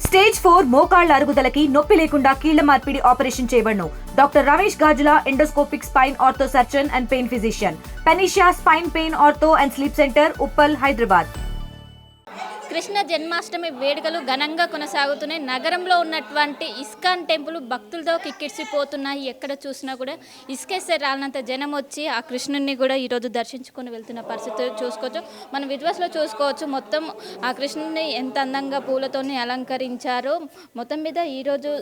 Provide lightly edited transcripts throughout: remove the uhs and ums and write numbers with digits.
Stage 4 మోకాళ్ల అరుగుదలకి నొప్పి లేకుండా కీళ్ల మార్పిడి ఆపరేషన్ చేయబడును. Doctor Ramesh Gajula, endoscopic spine ortho surgeon and pain physician, పెనిషియా spine pain ortho and sleep centre, Uppal, Hyderabad. Krishna Janmashtami వేడుకలు ఘనంగా కొనసాగుతున్నాయి. నగరంలో ఉన్నటువంటి ఇస్కాన్ టెంపుల్ భక్తులతో కిక్కిరిసిపోతున్నాయి. ఎక్కడ చూసినా కూడా ఇసుకేస్తే రాలినంత జనం వచ్చి ఆ కృష్ణుని కూడా ఈరోజు దర్శించుకొని వెళ్తున్న పరిస్థితి చూసుకోవచ్చు. మనం విద్వాస్లో చూసుకోవచ్చు. మొత్తం ఆ కృష్ణుని ఎంత అందంగా పూలతోని అలంకరించారు. మొత్తం మీద ఈరోజు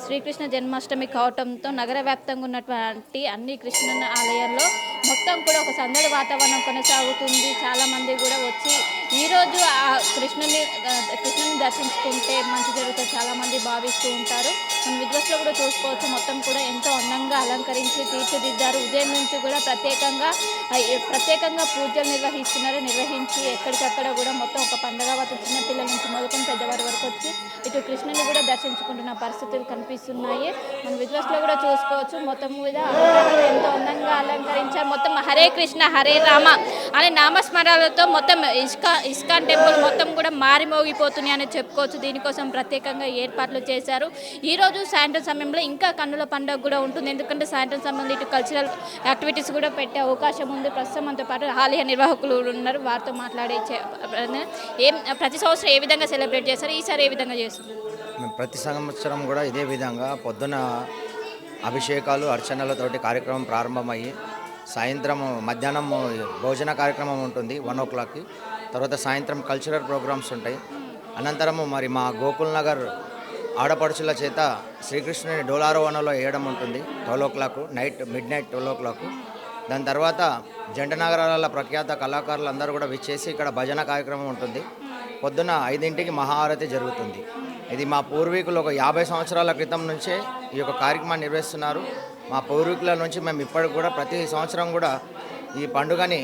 శ్రీకృష్ణ జన్మాష్టమి కావటంతో నగర వ్యాప్తంగా ఉన్నటువంటి అన్ని కృష్ణుని ఆలయాల్లో మొత్తం కూడా ఒక సందడి వాతావరణం కొనసాగుతుంది. చాలామంది కూడా వచ్చి ఈరోజు ఆ కృష్ణుని దర్శించుకుంటే మంచి జరుగుతుంది చాలామంది భావిస్తూ ఉంటారు. మనం విద్వస్లో కూడా చూసుకోవచ్చు. మొత్తం కూడా ఎంతో అందంగా అలంకరించి తీర్చిదిద్దారు. ఉదయం నుంచి కూడా ప్రత్యేకంగా పూజలు నిర్వహించి ఎక్కడికక్కడ కూడా మొత్తం ఒక పండుగ చిన్న పిల్లల నుంచి మొదలుకొని పెద్దవారి వరకు వచ్చి ఇటు కృష్ణుని కూడా దర్శించుకుంటున్న పరిస్థితులు కనిపిస్తున్నాయి. మనం విద్వస్లో కూడా చూసుకోవచ్చు. మొత్తం మీద ఎంతో అందంగా అలంకరించారు. మొత్తం హరే కృష్ణ హరే రామ అనే నామస్మరాలతో మొత్తం ఇస్కాన్ టెంపుల్ మొత్తం కూడా మారిమోగిపోతున్నాయి అని చెప్పుకోవచ్చు. దీనికోసం ప్రత్యేకంగా ఏర్పాట్లు చేశారు. ఈరోజు సాయంత్రం సమయంలో ఇంకా కన్నుల పండుగ కూడా ఉంటుంది. ఎందుకంటే సాయంత్రం సమయంలో ఇటు కల్చరల్ యాక్టివిటీస్ కూడా పెట్టే అవకాశం ఉంది. ప్రస్తుతం మనతో పాటు ఆలయ నిర్వాహకులు ఉన్నారు. వారితో మాట్లాడే ప్రతి సంవత్సరం ఏ విధంగా సెలబ్రేట్ చేస్తారు, ఈసారి ఏ విధంగా చేస్తున్నారు? ప్రతి సంవత్సరం కూడా ఇదే విధంగా పొద్దున అభిషేకాలు అర్చనలతోటి కార్యక్రమం ప్రారంభమయ్యి సాయంత్రం మధ్యాహ్నం భోజన కార్యక్రమం ఉంటుంది 1 o'clockకి. తర్వాత సాయంత్రం కల్చరల్ ప్రోగ్రామ్స్ ఉంటాయి. అనంతరము మరి మా గోకుల్ నగర్ ఆడపడుచుల చేత శ్రీకృష్ణుని డోలారోవనలో వేయడం ఉంటుంది 12 o'clock, మిడ్ నైట్ 12 o'clock. దాని తర్వాత జంట నగరాల ప్రఖ్యాత కళాకారులు అందరూ కూడా విచ్చేసి ఇక్కడ భజన కార్యక్రమం ఉంటుంది. పొద్దున 5ంటికి మహాఆరతి జరుగుతుంది. ఇది మా పూర్వీకులు ఒక 50 సంవత్సరాల క్రితం నుంచే ఈ యొక్క కార్యక్రమాన్ని నిర్వహిస్తున్నారు. మా పూర్వీకుల నుంచి మేము ఇప్పటికి కూడా ప్రతి సంవత్సరం కూడా ఈ పండుగని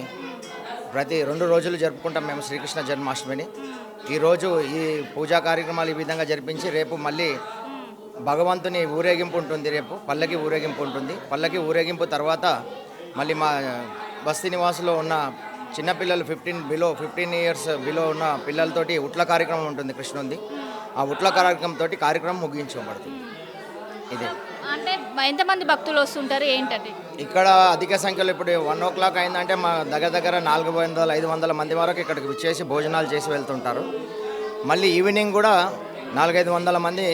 ప్రతి 2 రోజులు జరుపుకుంటాం మేము శ్రీకృష్ణ జన్మాష్టమిని. ఈరోజు ఈ పూజా కార్యక్రమాలు ఈ విధంగా జరిపించి రేపు మళ్ళీ భగవంతుని ఊరేగింపు ఉంటుంది. రేపు పల్లకి ఊరేగింపు ఉంటుంది. పల్లకి ఊరేగింపు తర్వాత మళ్ళీ మా బస్తీ నివాసులో ఉన్న చిన్నపిల్లలు 15 years బిలో ఉన్న పిల్లలతోటి ఉట్ల కార్యక్రమం ఉంటుంది కృష్ణుంది. ఆ ఉట్ల కార్యక్రమం ముగించబడుతుంది. ఇదే అంటే ఎంతమంది భక్తులు వస్తుంటారు ఏంటంటే ఇక్కడ అధిక సంఖ్యలో ఇప్పుడు 1 o'clock అయిందంటే మా దగ్గర 400-500 మంది వరకు ఇక్కడికి వచ్చేసి భోజనాలు చేసి వెళ్తుంటారు. మళ్ళీ ఈవినింగ్ కూడా 400-500 మంది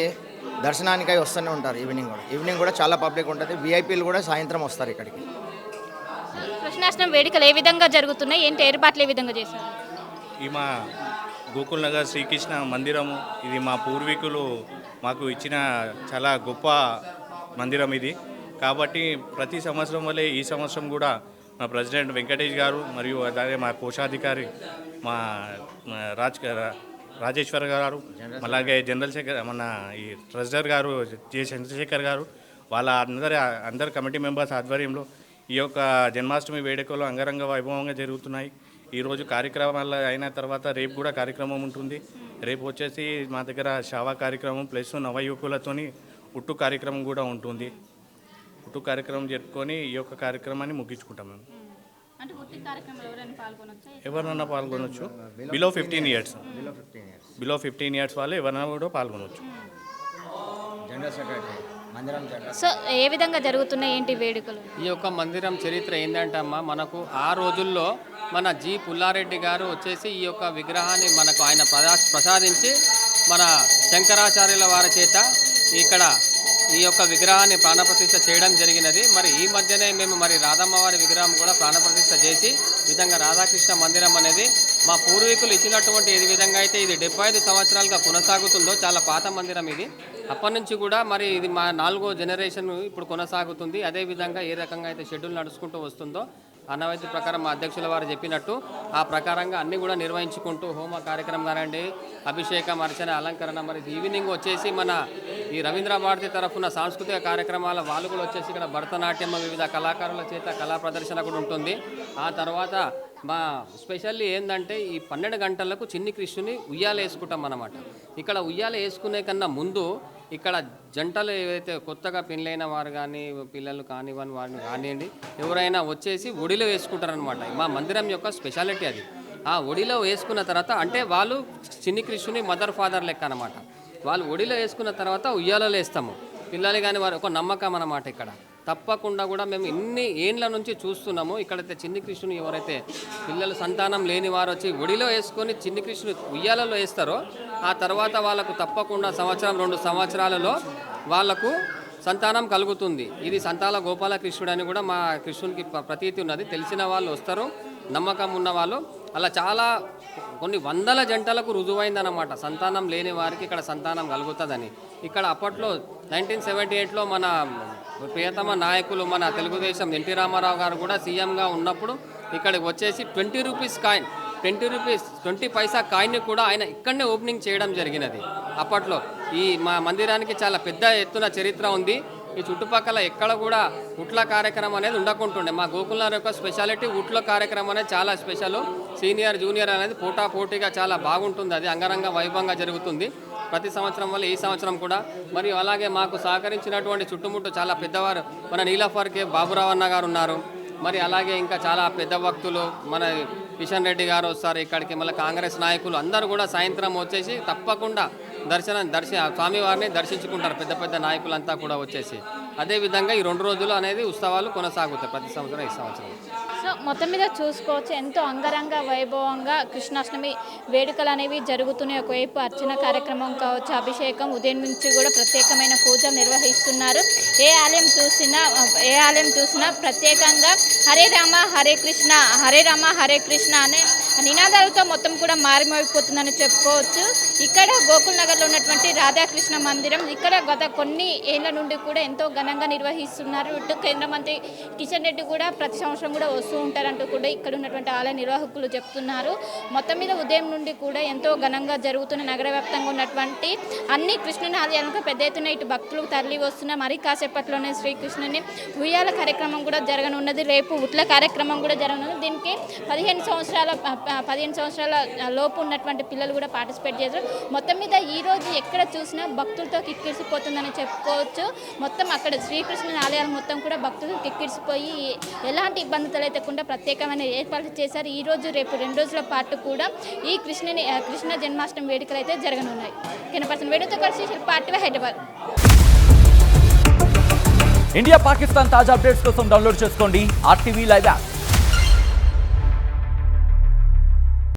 దర్శనానికై వస్తూనే ఉంటారు. ఈవినింగ్ కూడా చాలా పబ్లిక్ ఉంటుంది. విఐపీలు కూడా సాయంత్రం వస్తారు ఇక్కడికి. కృష్ణాష్టమి వేడుకలు ఏ విధంగా జరుగుతున్నాయి, ఏంటి ఏర్పాట్లు ఏ విధంగా చేశారు? ఈ మా గోకుల్ నగర్ శ్రీకృష్ణ మందిరము ఇది మా పూర్వీకులు మాకు ఇచ్చిన చాలా గొప్ప మందిరం ఇది. కాబట్టి ప్రతి సంవత్సరం వల్లే ఈ సంవత్సరం కూడా మా ప్రెసిడెంట్ వెంకటేష్ గారు మరియు అలాగే మా కోశాధికారి మా రాజేశ్వర్ గారు, అలాగే మన ఈ ట్రెజరర్ గారు జె చంద్రశేఖర్ గారు, వాళ్ళ అందరు కమిటీ మెంబర్స్ ఆధ్వర్యంలో ఈ యొక్క జన్మాష్టమి వేడుకలు అంగరంగ వైభవంగా జరుగుతున్నాయి. ఈరోజు కార్యక్రమాలు అయిన తర్వాత రేపు కూడా కార్యక్రమం ఉంటుంది. రేపు వచ్చేసి మా దగ్గర షావా కార్యక్రమం ప్లస్ నవయువకులతోని ఉట్టు కార్యక్రమం కూడా ఉంటుంది. ఉట్టు కార్యక్రమం జరుపుకొని ఈ యొక్క కార్యక్రమాన్ని ముగించుకుంటాం మేము. ఎవరైనా పాల్గొనవచ్చు. బిలో 15 years వాళ్ళు ఎవరైనా కూడా పాల్గొనవచ్చు. సో ఏ విధంగా జరుగుతున్నాయి ఏంటి వేడుకలు? ఈ యొక్క మందిరం చరిత్ర ఏంటంటే అమ్మ, మనకు ఆ రోజుల్లో మన జి పుల్లారెడ్డి గారు వచ్చేసి ఈ యొక్క విగ్రహాన్ని మనకు ఆయన ప్రసాదించి మన శంకరాచార్యుల వారి చేత ఇక్కడ ఈ యొక్క విగ్రహాన్ని ప్రాణప్రతిష్ఠ చేయడం జరిగినది. మరి ఈ మధ్యనే మేము మరి రాధమ్మవారి విగ్రహం కూడా ప్రాణప్రతిష్ఠ చేసి విధంగా రాధాకృష్ణ మందిరం అనేది మా పూర్వీకులు ఇచ్చినటువంటి ఏ విధంగా అయితే ఇది 75 సంవత్సరాలుగా కొనసాగుతుందో, చాలా పాత మందిరం ఇది. అప్పటి నుంచి కూడా మరి ఇది మా 4వ జనరేషన్ ఇప్పుడు కొనసాగుతుంది. అదేవిధంగా ఏ రకంగా అయితే షెడ్యూల్ నడుచుకుంటూ వస్తుందో ఆనవాయితీ ప్రకారం మా అధ్యక్షుల వారు చెప్పినట్టు ఆ ప్రకారంగా అన్నీ కూడా నిర్వహించుకుంటూ హోమ కార్యక్రమం కానివ్వండి, అభిషేకం, అర్చన, అలంకరణ, మరి ఈవినింగ్ వచ్చేసి మన ఈ రవీంద్ర భారతి తరఫున సాంస్కృతిక కార్యక్రమాల వాళ్ళు కూడా వచ్చేసి ఇక్కడ భరతనాట్యం వివిధ కళాకారుల చేత కళా ప్రదర్శన కూడా ఉంటుంది. ఆ తర్వాత మా స్పెషల్లీ ఏంటంటే ఈ 12 గంటలకు చిన్ని కృష్ణుని ఉయ్యాల వేసుకుంటాం అన్నమాట. ఇక్కడ ఉయ్యాల వేసుకునే కన్నా ముందు ఇక్కడ జంటలు ఏవైతే కొత్తగా పెళ్ళైన వారు కానీ పిల్లలు కానివ్వని వారిని కానివ్వండి ఎవరైనా వచ్చేసి ఒడిలో వేసుకుంటారనమాట. మా మందిరం యొక్క స్పెషాలిటీ అది. ఆ ఒడిలో వేసుకున్న తర్వాత అంటే వాళ్ళు చిన్ని కృష్ణుని మదర్ ఫాదర్ లెక్క అనమాట. వాళ్ళు ఒడిలో వేసుకున్న తర్వాత ఉయ్యాలలో వేస్తాము పిల్లలు కానీ వారు ఒక నమ్మకం అన్నమాట. ఇక్కడ తప్పకుండా కూడా మేము ఇన్ని ఏండ్ల నుంచి చూస్తున్నాము. ఇక్కడైతే చిన్ని కృష్ణుని ఎవరైతే పిల్లలు సంతానం లేని వారు వచ్చి ఒడిలో వేసుకొని చిన్ని కృష్ణుని ఉయ్యాలలో వేస్తారో ఆ తర్వాత వాళ్ళకు తప్పకుండా సంవత్సరం 2 సంవత్సరాలలో వాళ్ళకు సంతానం కలుగుతుంది. ఇది సంతాల గోపాలకృష్ణుడు అని కూడా మా కృష్ణునికి ప్రతీతి ఉన్నది. తెలిసిన వాళ్ళు వస్తారు, నమ్మకం ఉన్న వాళ్ళు. అలా చాలా కొన్ని వందల జంటలకు రుజువైందన్నమాట సంతానం లేని వారికి ఇక్కడ సంతానం కలుగుతుందని. ఇక్కడ అప్పట్లో 1978లో మన ప్రియతమ నాయకులు మన తెలుగుదేశం ఎన్టీ రామారావు గారు కూడా సీఎంగా ఉన్నప్పుడు ఇక్కడికి వచ్చేసి 20 రూపీస్ కాయిన్ 20 పైసా కాయిన్ని కూడా ఆయన ఇక్కడనే ఓపెనింగ్ చేయడం జరిగినది. అప్పట్లో ఈ మా మందిరానికి చాలా పెద్ద ఎత్తున చరిత్ర ఉంది. ఈ చుట్టుపక్కల ఎక్కడ కూడా ఉట్ల కార్యక్రమం అనేది ఉండకుంటుండే. మా గోకుల్నగర్ యొక్క స్పెషాలిటీ ఉట్ల కార్యక్రమం అనేది చాలా స్పెషల్. సీనియర్ జూనియర్ అనేది పోటాపోటీగా చాలా బాగుంటుంది. అది అంగరంగ వైభవంగా జరుగుతుంది ప్రతి సంవత్సరం వల్ల ఈ సంవత్సరం కూడా. మరియు అలాగే మాకు సహకరించినటువంటి చుట్టుముట్టు చాలా పెద్దవారు మన నీలఫర్కే బాబురావు అన్న గారు ఉన్నారు. మరి అలాగే ఇంకా చాలా పెద్ద భక్తులు మన కిషన్ రెడ్డి గారు వస్తారు ఇక్కడికి. మళ్ళీ కాంగ్రెస్ నాయకులు అందరూ కూడా సాయంత్రం వచ్చేసి తప్పకుండా స్వామివారిని దర్శించుకుంటారు. పెద్ద పెద్ద నాయకులంతా కూడా వచ్చేసి అదేవిధంగా ఈ 2 రోజులు అనేది ఉత్సవాలు కొనసాగుతాయి ప్రతి సంవత్సరం ఈ సంవత్సరం. సో మొత్తం మీద చూసుకోవచ్చు ఎంతో అంగరంగ వైభవంగా కృష్ణాష్టమి వేడుకలు అనేవి జరుగుతున్నాయి. ఒకవైపు అర్చన కార్యక్రమం కావచ్చు, అభిషేకం, ఉదయం నుంచి కూడా ప్రత్యేకమైన పూజలు నిర్వహిస్తున్నారు. ఏ ఆలయం చూసినా ప్రత్యేకంగా హరే రామ హరే కృష్ణ, హరే రామ హరే కృష్ణ అనే నినాదాలతో మొత్తం కూడా మారిమోగిపోతుందని చెప్పుకోవచ్చు. ఇక్కడ గోకుల్ నగర్లో ఉన్నటువంటి రాధాకృష్ణ మందిరం ఇక్కడ గత కొన్ని ఏళ్ల నుండి కూడా ఎంతో ఘనంగా నిర్వహిస్తున్నారు. ఇటు కేంద్ర మంత్రి కిషన్ రెడ్డి కూడా ప్రతి సంవత్సరం కూడా వస్తూ ఉంటారంటూ కూడా ఇక్కడ ఉన్నటువంటి ఆలయ నిర్వాహకులు చెప్తున్నారు. మొత్తం మీద ఉదయం నుండి కూడా ఎంతో ఘనంగా జరుగుతున్న నగర వ్యాప్తంగా ఉన్నటువంటి అన్ని కృష్ణుని ఆలయాలకు పెద్ద ఎత్తున ఇటు భక్తులు తరలి వస్తున్న మరి కాసేపట్లోనే శ్రీకృష్ణుని ఉయ్యాల కార్యక్రమం కూడా జరగనున్నది. రేపు ఉట్ల కార్యక్రమం కూడా జరగనున్నది. దీనికి 15 సంవత్సరాల లోపు ఉన్నటువంటి పిల్లలు కూడా పార్టిసిపేట్ చేశారు. మొత్తం మీద ఈరోజు ఎక్కడ చూసినా భక్తులతో కిక్కిరిసిపోతుందని చెప్పుకోవచ్చు. మొత్తం అక్కడ శ్రీకృష్ణుని ఆలయాలు మొత్తం కూడా భక్తులు కిక్కిరిసిపోయి ఎలాంటి ఇబ్బందులు లేకుండా ప్రత్యేకమైన ఏర్పాట్లు చేశారు. ఈరోజు రేపు 2 రోజుల పాటు కూడా ఈ కృష్ణ జన్మాష్టమి వేడుకలు అయితే జరగనున్నాయి. కెనపర్సన్ వేణుతో కలిసి శిల్ప హైదరాబాద్. ఇండియా పాకిస్తాన్ తాజా అప్డేట్స్ కోసం డౌన్లోడ్ చేసుకోండి RTV లైవ్ యాప్.